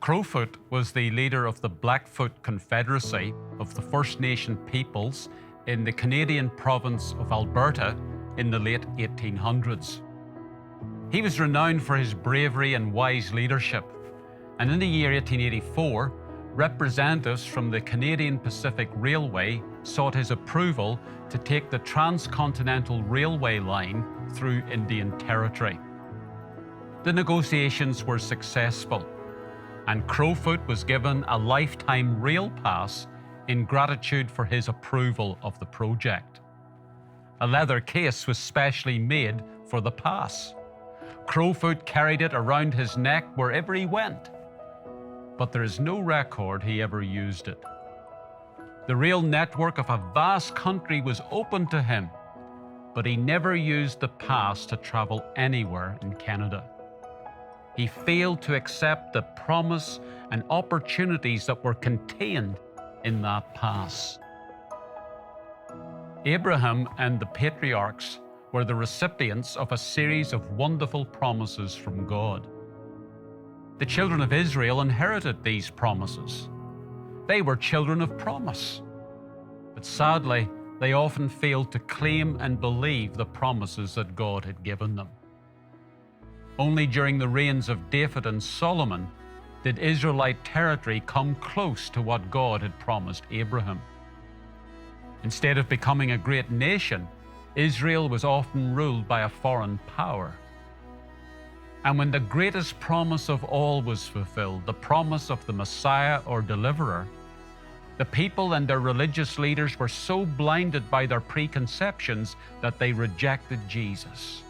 Crowfoot was the leader of the Blackfoot Confederacy of the First Nation peoples in the Canadian province of Alberta in the late 1800s. He was renowned for his bravery and wise leadership, and in the year 1884, representatives from the Canadian Pacific Railway sought his approval to take the transcontinental railway line through Indian Territory. The negotiations were successful, and Crowfoot was given a lifetime rail pass in gratitude for his approval of the project. A leather case was specially made for the pass. Crowfoot carried it around his neck wherever he went, but there is no record he ever used it. The rail network of a vast country was open to him, but he never used the pass to travel anywhere in Canada. He failed to accept the promise and opportunities that were contained in that pass. Abraham and the patriarchs were the recipients of a series of wonderful promises from God. The children of Israel inherited these promises. They were children of promise. But sadly, they often failed to claim and believe the promises that God had given them. Only during the reigns of David and Solomon did Israelite territory come close to what God had promised Abraham. Instead of becoming a great nation, Israel was often ruled by a foreign power. And when the greatest promise of all was fulfilled, the promise of the Messiah or deliverer, the people and their religious leaders were so blinded by their preconceptions that they rejected Jesus.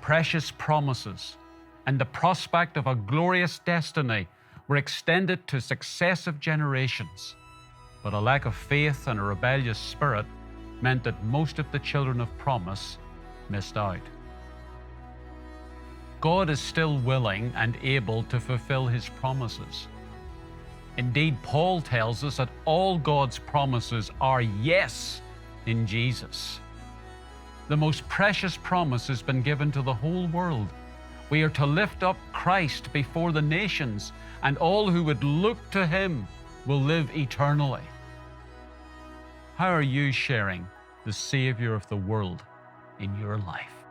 Precious promises and the prospect of a glorious destiny were extended to successive generations, but a lack of faith and a rebellious spirit meant that most of the children of promise missed out. God is still willing and able to fulfill His promises. Indeed, Paul tells us that all God's promises are yes in Jesus. The most precious promise has been given to the whole world. We are to lift up Christ before the nations, and all who would look to Him will live eternally. How are you sharing the Savior of the world in your life?